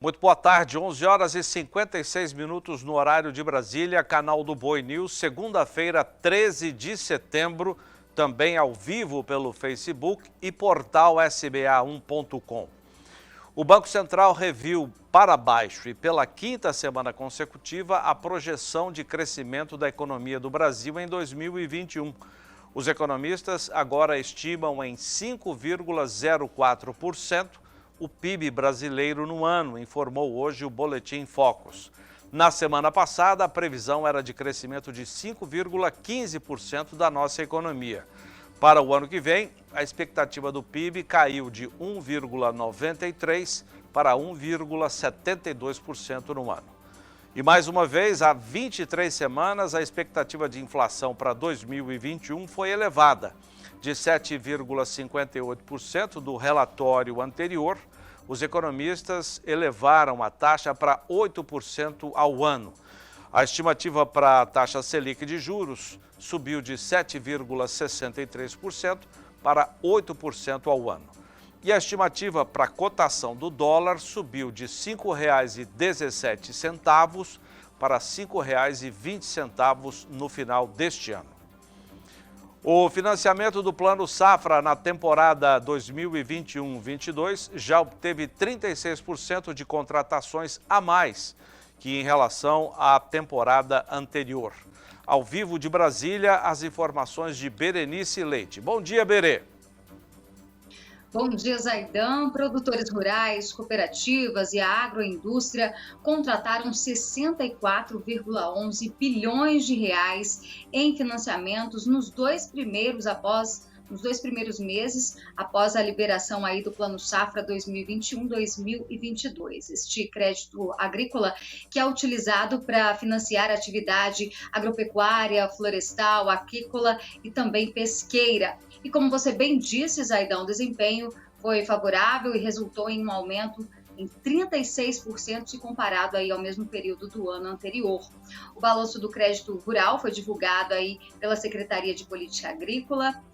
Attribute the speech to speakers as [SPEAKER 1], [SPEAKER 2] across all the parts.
[SPEAKER 1] Muito boa tarde, 11 horas e 56 minutos no horário de Brasília, canal do Boi News, segunda-feira, 13 de setembro, também ao vivo pelo Facebook e portal sba1.com. O Banco Central reviu para baixo e pela quinta semana consecutiva a projeção de crescimento da economia do Brasil em 2021. Os economistas agora estimam em 5,04% o PIB brasileiro no ano, informou hoje o Boletim Focus. Na semana passada, a previsão era de crescimento de 5,15% da nossa economia. Para o ano que vem, a expectativa do PIB caiu de 1,93% para 1,72% no ano. E mais uma vez, há 23 semanas, a expectativa de inflação para 2021 foi elevada. De 7,58% do relatório anterior, os economistas elevaram a taxa para 8% ao ano. A estimativa para a taxa Selic de juros subiu de 7,63% para 8% ao ano. E a estimativa para a cotação do dólar subiu de R$ 5,17 para R$ 5,20 no final deste ano. O financiamento do Plano Safra na temporada 2021-22 já obteve 36% de contratações a mais que em relação à temporada anterior. Ao vivo de Brasília, as informações de Berenice Leite. Bom dia, Berê.
[SPEAKER 2] Bom dia, Zaidan. Produtores rurais, cooperativas e a agroindústria contrataram 64,11 bilhões de reais em financiamentos nos dois primeiros meses após a liberação aí do Plano Safra 2021-2022. Este crédito agrícola que é utilizado para financiar a atividade agropecuária, florestal, aquícola e também pesqueira. E como você bem disse, Zaidan, o desempenho foi favorável e resultou em um aumento em 36% se comparado aí ao mesmo período do ano anterior. O balanço do crédito rural foi divulgado aí pela Secretaria de Política Agrícola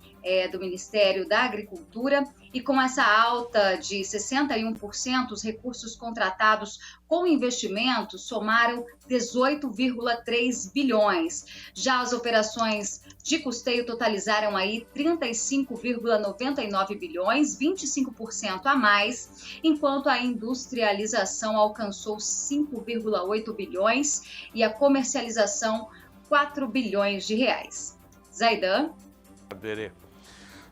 [SPEAKER 2] do Ministério da Agricultura, e com essa alta de 61%, os recursos contratados com investimentos somaram 18,3 bilhões. Já as operações de custeio totalizaram aí 35,99 bilhões, 25% a mais, enquanto a industrialização alcançou 5,8 bilhões e a comercialização 4 bilhões de reais. Zaidan?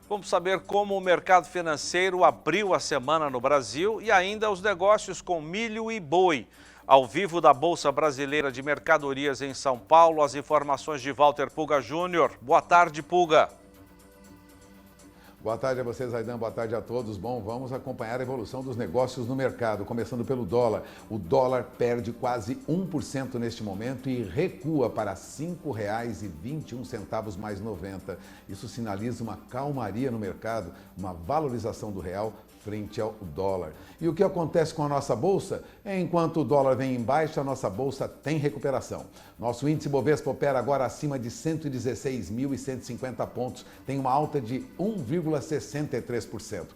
[SPEAKER 1] Vamos saber como o mercado financeiro abriu a semana no Brasil e ainda os negócios com milho e boi. Ao vivo da Bolsa Brasileira de Mercadorias em São Paulo, as informações de Walter Puga Júnior. Boa tarde, Puga.
[SPEAKER 3] Boa tarde a vocês, Zaidan. Boa tarde a todos. Bom, vamos acompanhar a evolução dos negócios no mercado, começando pelo dólar. O dólar perde quase 1% neste momento e recua para R$ 5,21 mais 90. Isso sinaliza uma calmaria no mercado, uma valorização do real frente ao dólar. E o que acontece com a nossa bolsa? Enquanto o dólar vem em baixa, a nossa bolsa tem recuperação. Nosso índice Bovespa opera agora acima de 116.150 pontos, tem uma alta de 1,63%.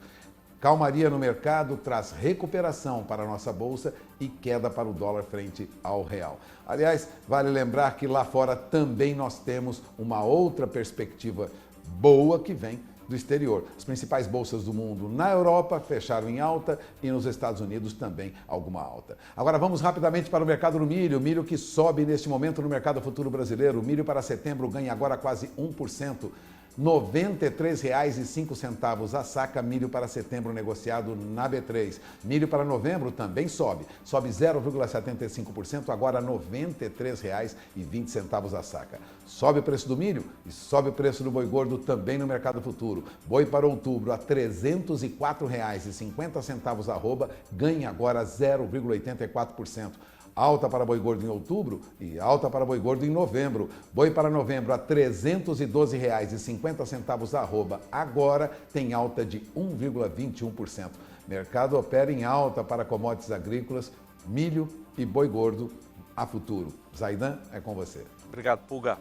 [SPEAKER 3] Calmaria no mercado traz recuperação para a nossa bolsa e queda para o dólar frente ao real. Aliás, vale lembrar que lá fora também nós temos uma outra perspectiva boa que vem do exterior. As principais bolsas do mundo na Europa fecharam em alta e nos Estados Unidos também alguma alta. Agora vamos rapidamente para o mercado do milho. Milho que sobe neste momento no mercado futuro brasileiro. O milho para setembro ganha agora quase 1%. R$ 93,05 a saca, milho para setembro negociado na B3. Milho para novembro também sobe 0,75%, agora R$ 93,20 a saca. Sobe o preço do milho e sobe o preço do boi gordo também no mercado futuro. Boi para outubro a R$ 304,50 arroba, ganha agora 0,84%. Alta para boi gordo em outubro e alta para boi gordo em novembro. Boi para novembro a R$ 312,50 arroba. Agora tem alta de 1,21%. Mercado opera em alta para commodities agrícolas, milho e boi gordo a futuro. Zaidan, é com você.
[SPEAKER 1] Obrigado, Puga.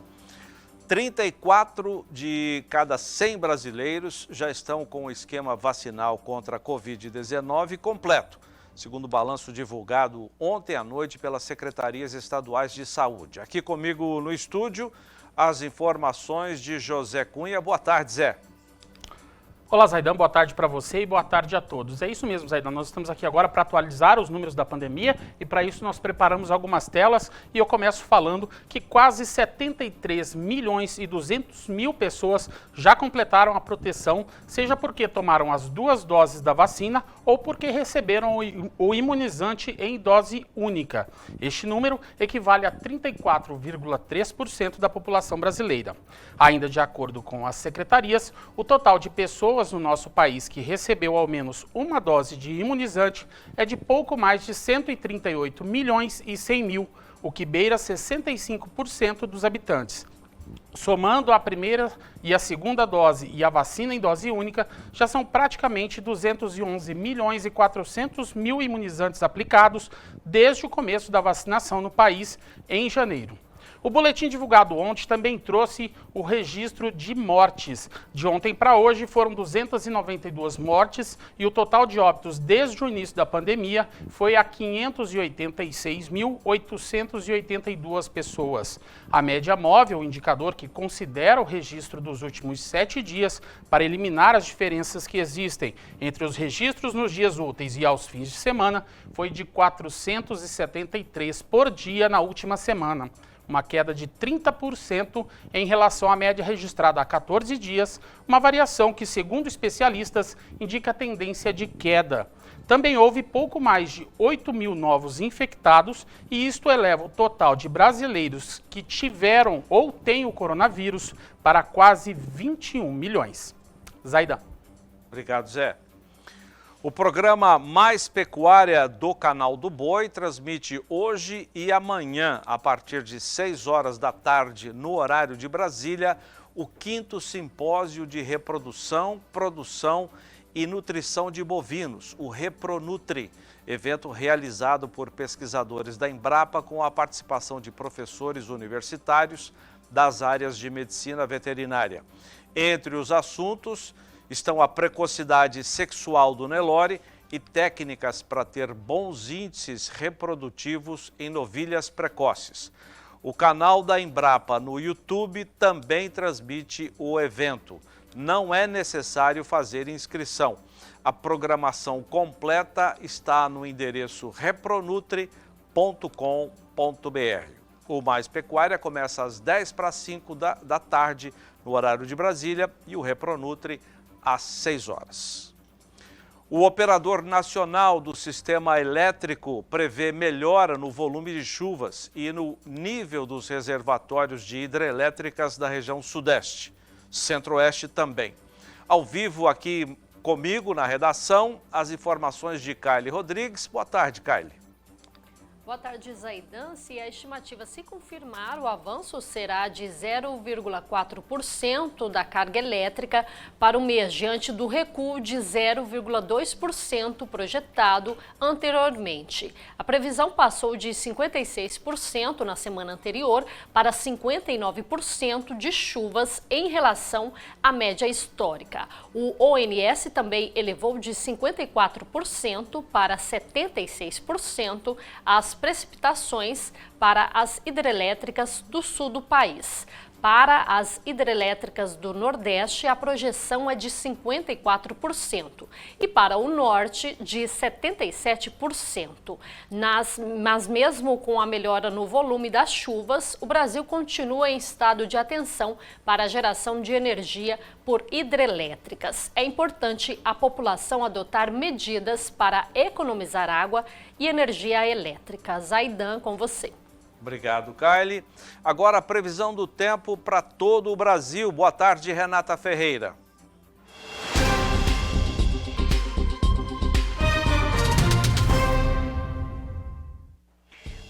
[SPEAKER 1] 34 de cada 100 brasileiros já estão com o esquema vacinal contra a Covid-19 completo. segundo o balanço divulgado ontem à noite pelas secretarias estaduais de saúde. Aqui comigo no estúdio, as informações de José Cunha. Boa tarde, Zé.
[SPEAKER 4] Olá, Zaidan, boa tarde para você e boa tarde a todos. É isso mesmo, Zaidan, nós estamos aqui agora para atualizar os números da pandemia e para isso nós preparamos algumas telas e eu começo falando que quase 73 milhões e 200 mil pessoas já completaram a proteção, seja porque tomaram as 2 doses da vacina ou porque receberam o imunizante em dose única. Este número equivale a 34,3% da população brasileira. Ainda de acordo com as secretarias, o total de pessoas no nosso país que recebeu ao menos uma dose de imunizante é de pouco mais de 138 milhões e 100 mil, o que beira 65% dos habitantes. Somando a primeira e a segunda dose e a vacina em dose única, já são praticamente 211 milhões e 400 mil imunizantes aplicados desde o começo da vacinação no país em janeiro. O boletim divulgado ontem também trouxe o registro de mortes. De ontem para hoje foram 292 mortes e o total de óbitos desde o início da pandemia foi a 586.882 pessoas. A média móvel, o indicador que considera o registro dos últimos 7 dias para eliminar as diferenças que existem entre os registros nos dias úteis e aos fins de semana, foi de 473 por dia na última semana. Uma queda de 30% em relação à média registrada há 14 dias, uma variação que, segundo especialistas, indica tendência de queda. Também houve pouco mais de 8 mil novos infectados e isto eleva o total de brasileiros que tiveram ou têm o coronavírus para quase 21 milhões. Zaidan.
[SPEAKER 1] Obrigado, Zé. O programa Mais Pecuária do Canal do Boi transmite hoje e amanhã, a partir de 6 horas da tarde, no horário de Brasília, o 5º Simpósio de Reprodução, Produção e Nutrição de Bovinos, o Repronutri, evento realizado por pesquisadores da Embrapa com a participação de professores universitários das áreas de medicina veterinária. Entre os assuntos estão a precocidade sexual do Nelore e técnicas para ter bons índices reprodutivos em novilhas precoces. O canal da Embrapa no YouTube também transmite o evento. Não é necessário fazer inscrição. A programação completa está no endereço repronutri.com.br. O Mais Pecuária começa às 10:45 da tarde, no horário de Brasília, e o Repronutri às 6 horas. O operador nacional do sistema elétrico prevê melhora no volume de chuvas e no nível dos reservatórios de hidrelétricas da região sudeste, centro-oeste também. Ao vivo aqui comigo na redação, as informações de Kaile Rodrigues. Boa tarde, Kaile.
[SPEAKER 5] Boa tarde, Zaidan. Se a estimativa se confirmar, o avanço será de 0,4% da carga elétrica para o mês, diante do recuo de 0,2% projetado anteriormente. A previsão passou de 56% na semana anterior para 59% de chuvas em relação à média histórica. O ONS também elevou de 54% para 76% as precipitações para as hidrelétricas do sul do país. Para as hidrelétricas do Nordeste, a projeção é de 54% e para o Norte, de 77%. Mas mesmo com a melhora no volume das chuvas, o Brasil continua em estado de atenção para a geração de energia por hidrelétricas. É importante a população adotar medidas para economizar água e energia elétrica. Zaidan, com você.
[SPEAKER 1] Obrigado, Kaile. Agora a previsão do tempo para todo o Brasil. Boa tarde, Renata Ferreira.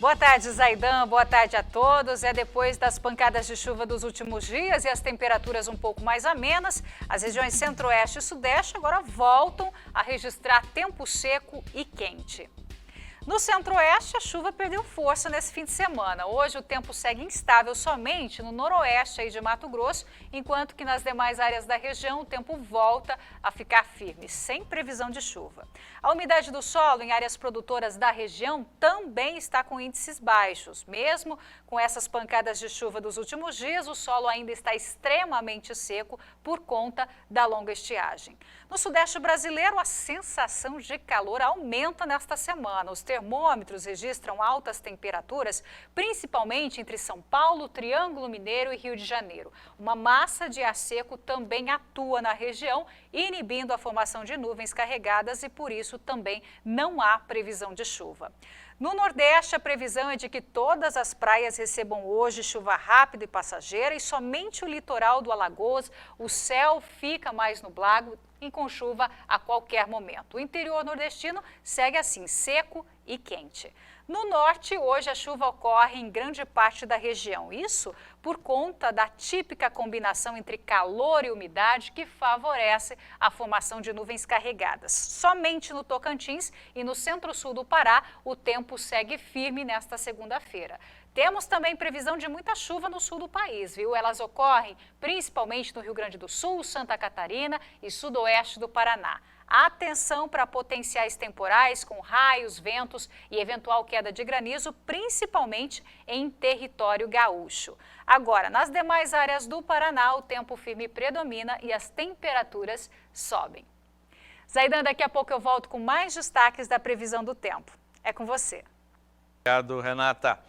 [SPEAKER 6] Boa tarde, Zaidan. Boa tarde a todos. Depois das pancadas de chuva dos últimos dias e as temperaturas um pouco mais amenas, as regiões centro-oeste e sudeste agora voltam a registrar tempo seco e quente. No centro-oeste, a chuva perdeu força nesse fim de semana. Hoje o tempo segue instável somente no noroeste aí de Mato Grosso, enquanto que nas demais áreas da região o tempo volta a ficar firme, sem previsão de chuva. A umidade do solo em áreas produtoras da região também está com índices baixos. Mesmo com essas pancadas de chuva dos últimos dias, o solo ainda está extremamente seco por conta da longa estiagem. No sudeste brasileiro, a sensação de calor aumenta nesta semana. Os termômetros registram altas temperaturas, principalmente entre São Paulo, Triângulo Mineiro e Rio de Janeiro. Uma massa de ar seco também atua na região, inibindo a formação de nuvens carregadas e, por isso, também não há previsão de chuva. No Nordeste, a previsão é de que todas as praias recebam hoje chuva rápida e passageira e somente o litoral do Alagoas, o céu fica mais nublado e com chuva a qualquer momento. O interior nordestino segue assim, seco e quente. No norte, hoje a chuva ocorre em grande parte da região. Isso por conta da típica combinação entre calor e umidade que favorece a formação de nuvens carregadas. Somente no Tocantins e no centro-sul do Pará, o tempo segue firme nesta segunda-feira. Temos também previsão de muita chuva no sul do país, viu? Elas ocorrem principalmente no Rio Grande do Sul, Santa Catarina e sudoeste do Paraná. Atenção para potenciais temporais com raios, ventos e eventual queda de granizo, principalmente em território gaúcho. Agora, nas demais áreas do Paraná, o tempo firme predomina e as temperaturas sobem. Zaidan, daqui a pouco eu volto com mais destaques da previsão do tempo. É com você.
[SPEAKER 1] Obrigado, Renata.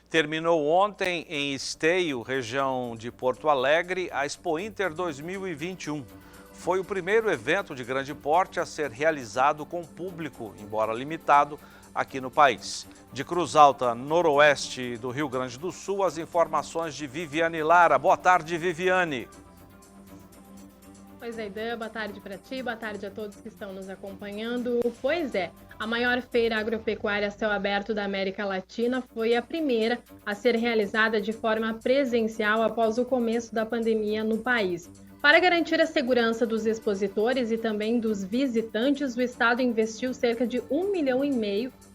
[SPEAKER 1] Terminou ontem em Esteio, região de Porto Alegre, a Expo Inter 2021. Foi o primeiro evento de grande porte a ser realizado com público, embora limitado, aqui no país. De Cruz Alta, noroeste do Rio Grande do Sul, as informações de Viviane Lara. Boa tarde, Viviane.
[SPEAKER 7] Oi, Zaidan, boa tarde para ti, boa tarde a todos que estão nos acompanhando. Pois é, a maior feira agropecuária a céu aberto da América Latina foi a primeira a ser realizada de forma presencial após o começo da pandemia no país. Para garantir a segurança dos expositores e também dos visitantes, o Estado investiu cerca de 1,5 milhão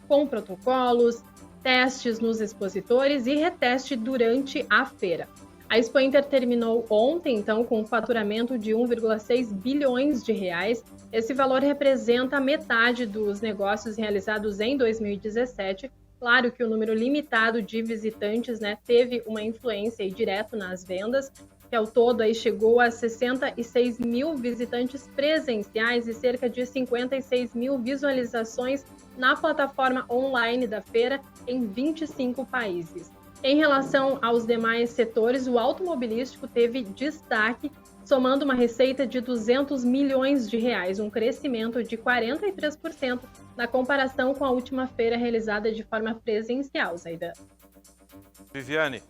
[SPEAKER 7] com protocolos, testes nos expositores e reteste durante a feira. A Expo Inter terminou ontem, então, com um faturamento de 1,6 bilhões de reais. Esse valor representa metade dos negócios realizados em 2017. Claro que o número limitado de visitantes, teve uma influência direto nas vendas, que ao todo aí chegou a 66 mil visitantes presenciais e cerca de 56 mil visualizações na plataforma online da feira em 25 países. Em relação aos demais setores, o automobilístico teve destaque, somando uma receita de 200 milhões de reais, um crescimento de 43% na comparação com a última feira realizada de forma presencial, Zaidan.
[SPEAKER 1] Viviane,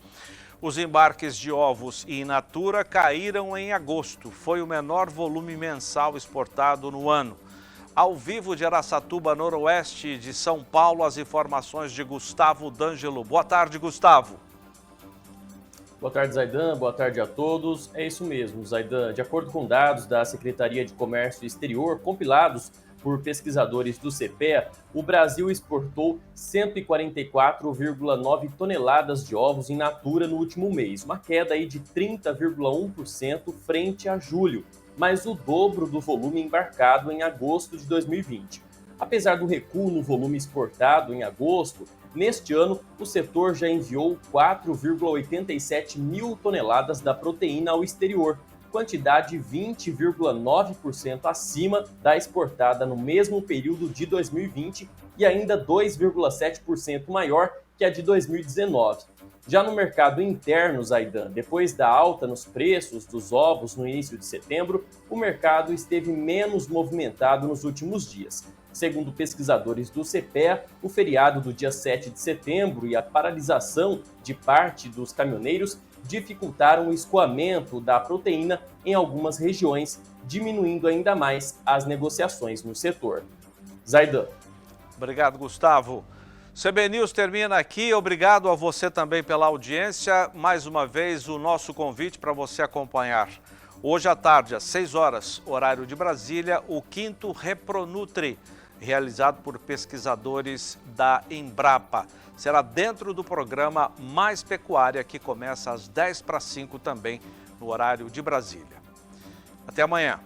[SPEAKER 1] os embarques de ovos e in natura caíram em agosto. Foi o menor volume mensal exportado no ano. Ao vivo de Araçatuba, noroeste de São Paulo, as informações de Gustavo D'Angelo. Boa tarde, Gustavo.
[SPEAKER 8] Boa tarde, Zaidan. Boa tarde a todos. É isso mesmo, Zaidan. De acordo com dados da Secretaria de Comércio Exterior, compilados por pesquisadores do CPEA, o Brasil exportou 144,9 toneladas de ovos in natura no último mês, uma queda aí de 30,1% frente a julho, mais o dobro do volume embarcado em agosto de 2020. Apesar do recuo no volume exportado em agosto, neste ano o setor já enviou 4,87 mil toneladas da proteína ao exterior, quantidade 20,9% acima da exportada no mesmo período de 2020 e ainda 2,7% maior que a de 2019. Já no mercado interno, Zaidan, depois da alta nos preços dos ovos no início de setembro, o mercado esteve menos movimentado nos últimos dias. Segundo pesquisadores do CPEA, o feriado do dia 7 de setembro e a paralisação de parte dos caminhoneiros dificultaram o escoamento da proteína em algumas regiões, diminuindo ainda mais as negociações no setor. Zaidan.
[SPEAKER 1] Obrigado, Gustavo. CB News termina aqui. Obrigado a você também pela audiência. Mais uma vez, o nosso convite para você acompanhar. Hoje à tarde, às 6 horas, horário de Brasília, o 5º Repronutri. realizado por pesquisadores da Embrapa. Será dentro do programa Mais Pecuária, que começa às 10 para 5 também, no horário de Brasília. Até amanhã.